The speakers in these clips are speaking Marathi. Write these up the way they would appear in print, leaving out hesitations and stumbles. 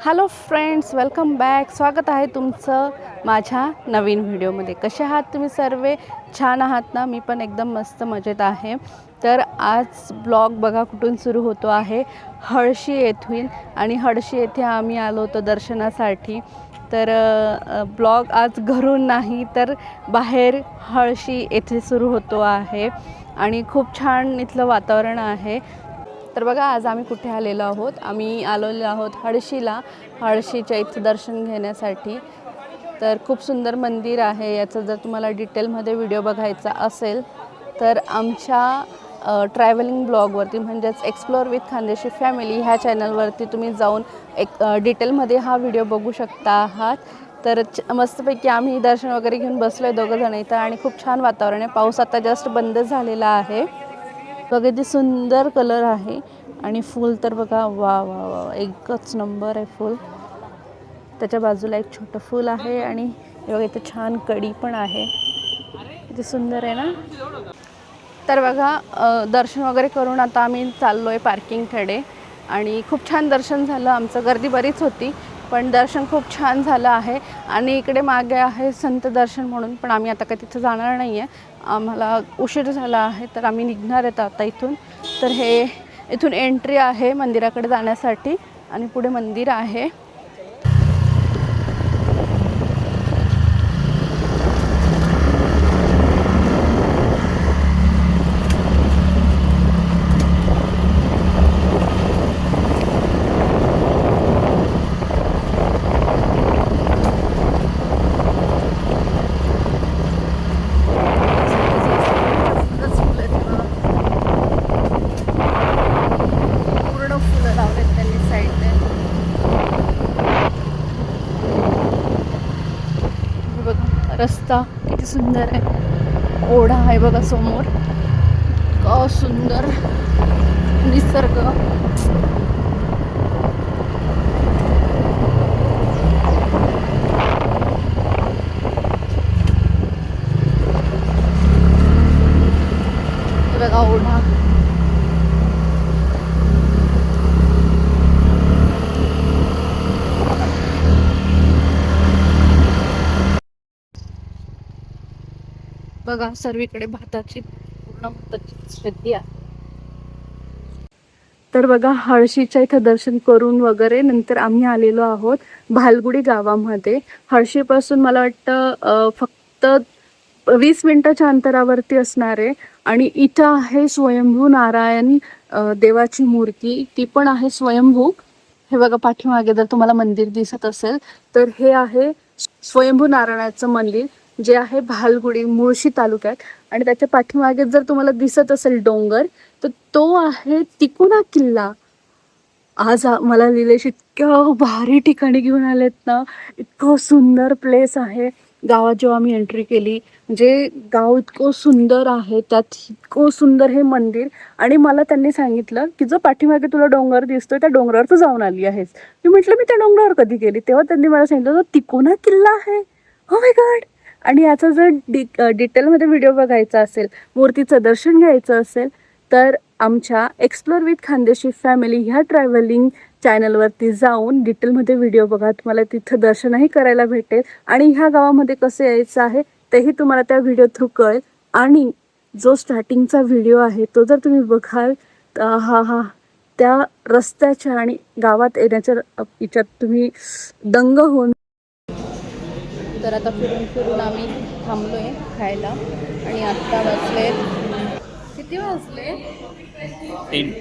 Hello friends, welcome back. स्वागत आहे तुमचं माझ्या नवीन व्हिडिओमध्ये. कसे आहात तुम्ही सर्व? छान आहात ना? मी पण एकदम मस्त मजेत आहे. तर आज ब्लॉग बघा कुठून सुरू होतो आहे, हळशी येथून. आणि हळशी येथे आम्ही आलो होतो दर्शनासाठी. तर ब्लॉग आज घरून नाही तर बाहेर हळशी येथे सुरू होतो आहे. आणि खूप छान इथलं वातावरण आहे. तर बघा आज आम्ही कुठे आलेलो आहोत. आम्ही आलेलो आहोत हळशीला. हळशीच्या इथं दर्शन घेण्यासाठी. तर खूप सुंदर मंदिर आहे. याचं जर तुम्हाला डिटेलमध्ये व्हिडिओ बघायचा असेल तर आमच्या ट्रॅव्हलिंग ब्लॉगवरती म्हणजेच एक्सप्लोअर विथ खानदेशी फॅमिली ह्या चॅनलवरती तुम्ही जाऊन एक डिटेलमध्ये हा व्हिडिओ बघू शकता आहात. तर मस्तपैकी आम्ही दर्शन वगैरे घेऊन बसलो आहे दोघंजण इथं. आणि खूप छान वातावरण आहे. पाऊस आता जस्ट बंद झालेला आहे. बघा किती सुंदर कलर आहे. आणि फूल तर बघा, वा वा वा, एकच नंबर आहे फूल. त्याच्या बाजूला एक छोटं फूल आहे. आणि बघा इथे छान कडी पण आहे. किती सुंदर आहे ना. तर बघा दर्शन वगैरे करून आता आम्ही चाललो आहे पार्किंगकडे. आणि खूप छान दर्शन झालं आमचं. गर्दी बरीच होती पण दर्शन खूप छान झालं आहे. आणि इकडे मागे आहे संत दर्शन म्हणून, पण आम्ही आता काही तिथं जाणार नाही आहे. आम्हाला उशीर झाला आहे तर आम्ही निघणार आहेत आता इथून. तर हे इथून एंट्री आहे मंदिराकडे जाण्यासाठी. आणि पुढे मंदिर आहे. रस्ता किती सुंदर आहे. ओढा आहे बघा समोर. इतका सुंदर निसर्ग. बघा ओढा. बघा सर्वीकडे भाताची पूर्ण भाताची शेती आहे. तर बघा हळशीच्या इथं दर्शन करून वगैरे नंतर आम्ही आलेलो आहोत भालगुडी गावामध्ये. हळशीपासून मला वाटतं फक्त 20 मिनिटाच्या अंतरावरती असणार आहे. आणि इथं आहे स्वयंभू नारायण देवाची मूर्ती. ती पण आहे स्वयंभू. हे बघा पाठीमागे जर तुम्हाला मंदिर दिसत असेल तर हे आहे स्वयंभू नारायणाचं मंदिर, जे आहे भालगुडी मुळशी तालुक्यात. आणि त्याच्या पाठीमागे जर तुम्हाला दिसत असेल डोंगर, तर तो आहे तिकोना किल्ला. आज मला निलेश इतक्या भारी ठिकाणी घेऊन आलेत ना. इतकं सुंदर प्लेस आहे. गावात जेव्हा आम्ही एंट्री केली, म्हणजे गाव इतकं सुंदर आहे, त्यात इतकं सुंदर हे मंदिर. आणि मला त्यांनी सांगितलं की जो पाठीमागे तुला डोंगर दिसतोय त्या डोंगरावर तू जाऊन आली आहेस. मी म्हटलं मी त्या डोंगरावर कधी गेली? तेव्हा त्यांनी मला सांगितलं तो तिकोना किल्ला आहे. हो माय गॉड. आणि याचा जर डिटेलमध्ये व्हिडिओ बघायचा असेल, मूर्तीचं दर्शन घ्यायचं असेल, तर आमच्या एक्सप्लोअर विथ खानदेशी फॅमिली ह्या ट्रॅव्हलिंग चॅनलवरती जाऊन डिटेलमध्ये व्हिडिओ बघा. तुम्हाला तिथं दर्शनही करायला भेटेल. आणि ह्या गावामध्ये कसं यायचं आहे तेही तुम्हाला त्या व्हिडिओ थ्रू कळेल. आणि जो स्टार्टिंगचा व्हिडिओ आहे तो जर तुम्ही बघाल तर त्या रस्त्याच्या आणि गावात येण्याच्या याच्यात तुम्ही दंग होऊन. तर आता फिरून फिरून आम्ही थांबलो आहे खायला. आणि आत्ता वाजले, किती वाजले? 3.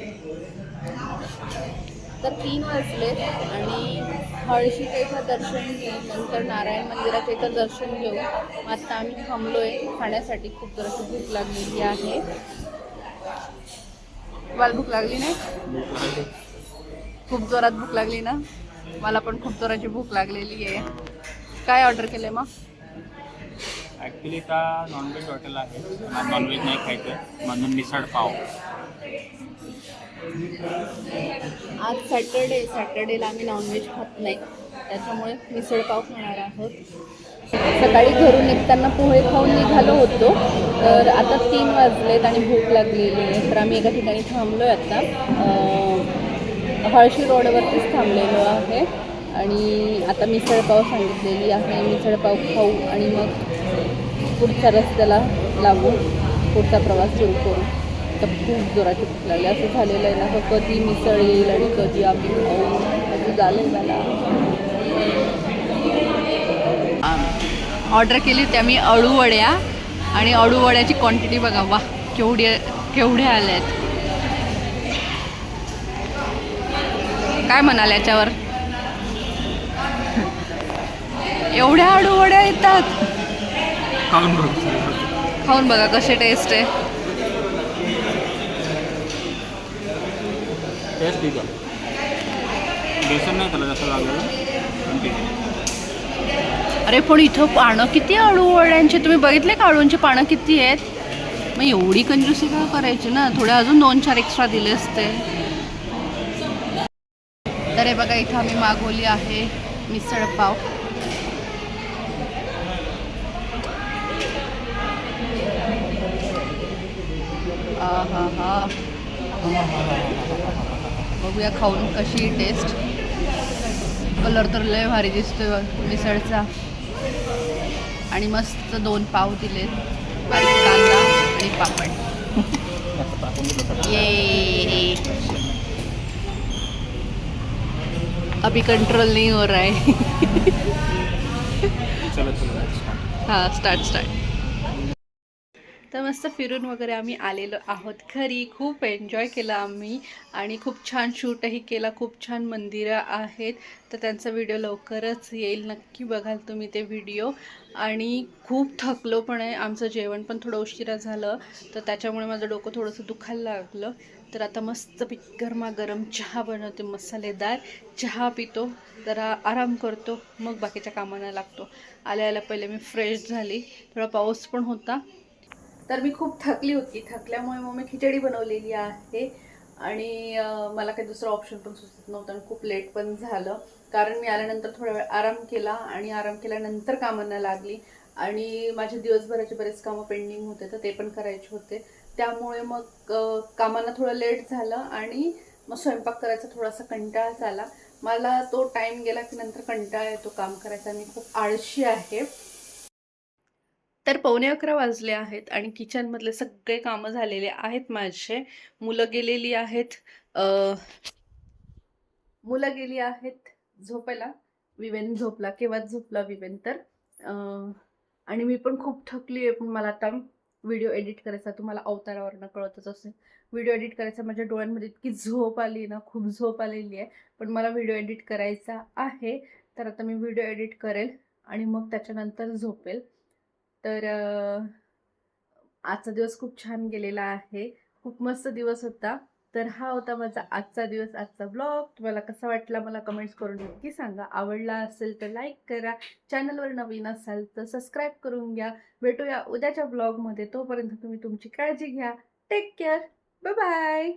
तर 3 वाजले. आणि हळशीच्या इथं दर्शन घेऊन नंतर नारायण मंदिराच्या इथं दर्शन घेऊन आता आम्ही थांबलो आहे खाण्यासाठी. खूप जोराची भूक लागलेली आहे. मला भूक लागली नाही? खूप जोरात भूक लागली ना. मला पण खूप जोराची भूक लागलेली आहे. काय ऑर्डर केलं मग? ॲक्च्युली का नॉनव्हेज हॉटेल आहे, नॉनव्हेज नाही खायचं म्हणून मिसळ पाव. आज सॅटर्डेला आम्ही नॉनव्हेज खात नाही, त्याच्यामुळे मिसळपाव खाणार आहोत. सकाळी घरून निघताना पोहे खाऊन निघालो होतो. तर आता 3 वाजलेत आणि भूक लागलेली आहे. तर आम्ही एका ठिकाणी थांबलो आहे आता. हळशी रोडवरतीच थांबलेलो आहे. आणि आता मिसळपाव सांगितलेली आहे. मिसळपाव खाऊ आणि मग पुढच्या रस्त्याला लागू, पुढचा प्रवास सुरू करू. तर खूप जोराची भूक लागली. असं झालेलं आहे ना, तर कधी मिसळ येईल आणि कधी आम्ही खाऊ असं झालं मला. ऑर्डर केली होती आम्ही अळूवड्या, आणि अळूवड्याची क्वांटिटी बघा, वा केवढ्या आल्या आहेत. काय म्हणाल याच्यावर? एवढ्या अळूवड्या येतात. खाऊन बघा कसे टेस्ट आहे. टेस्ट ठीक आहे. बेसन नाही त्याला जास्त लागलेलं पण ठीक आहे. अरे पण इथं पानं किती अळूवड्यांचे, तुम्ही बघितले का अळूंची पानं किती आहेत? मग एवढी कंजूसी का करायची ना, थोडे अजून 2-4 एक्स्ट्रा दिले असते. तर हे बघा, इथं आम्ही मागवली आहे मिसळपाव. हा हा, बघूया खाऊन कशी टेस्ट. कलर तर लय भारी दिसतोय मिसळचा. आणि मस्त 2 पाव दिलेत, बारीक कांदा आणि पापड. ये अभी कंट्रोल नहीं हो रहा है. चला हां, स्टार्ट. तर मस्त फिरून वगैरे आम्ही आलेलो आहोत घरी. खूप एन्जॉय केला आम्ही आणि खूप छान शूटही केला. खूप छान मंदिरं आहेत, तर त्यांचा व्हिडिओ लवकरच येईल. नक्की बघाल तुम्ही ते व्हिडिओ. आणि खूप थकलो पण आहे. आमचं जेवण पण थोडं उशिरा झालं, तर त्याच्यामुळे माझं डोकं थोडंसं दुखायला लागलं. तर आता मस्त गरमागरम चहा बनवते, मसालेदार चहा पितो, जरा आराम करतो, मग बाकीच्या कामांना लागतो. आल्या पहिले मी फ्रेश झाली. थोडा पाऊस पण होता, तर मी खूप थकली होती. थकल्यामुळे मग मी खिचडी बनवलेली आहे. आणि मला काही दुसरा ऑप्शन पण सुचत नव्हतं आणि खूप लेट पण झालं, कारण मी आल्यानंतर थोडा वेळ आराम केला आणि आराम केल्यानंतर कामांना लागली. आणि माझे दिवसभराचे बरेच कामं पेंडिंग होते, तर ते पण करायचे होते. त्यामुळे मग कामांना थोडं लेट झालं आणि मग स्वयंपाक करायचा थोडासा कंटाळाच आला. मला तो टाईम गेला की नंतर कंटाळा येतो काम करायचा. मी खूप आळशी आहे. तर 11:15 वाजले आहेत आणि किचनमधले सगळे कामं झालेले आहेत माझे. मुलं गेलेली आहेत मुलं गेली आहेत झोपायला. विवेन झोपला, केव्हाच झोपला विवेन तर. आणि मी पण खूप थकली आहे. पण मला आता व्हिडिओ एडिट करायचा, तुम्हाला अवतारावरनं कळतच असेल. व्हिडिओ एडिट करायचा, माझ्या डोळ्यांमध्ये इतकी झोप आली ना, खूप झोप आलेली आहे. पण मला व्हिडिओ एडिट करायचा आहे, तर आता मी व्हिडिओ एडिट करेल आणि मग त्याच्यानंतर झोपेल. तर आजचा दिवस खूप छान गेलेला आहे. खूप मस्त दिवस होता. तर हा होता माझा आजचा दिवस, आजचा ब्लॉग. तुम्हाला कसा वाटला मला कमेंट्स करून नक्की सांगा. आवडला असेल तर लाईक करा. चॅनलवर नवीन असाल तर सबस्क्राईब करून घ्या. भेटूया उद्याच्या ब्लॉगमध्ये. तोपर्यंत तुम्ही तुमची काळजी घ्या. Take care. Bye bye.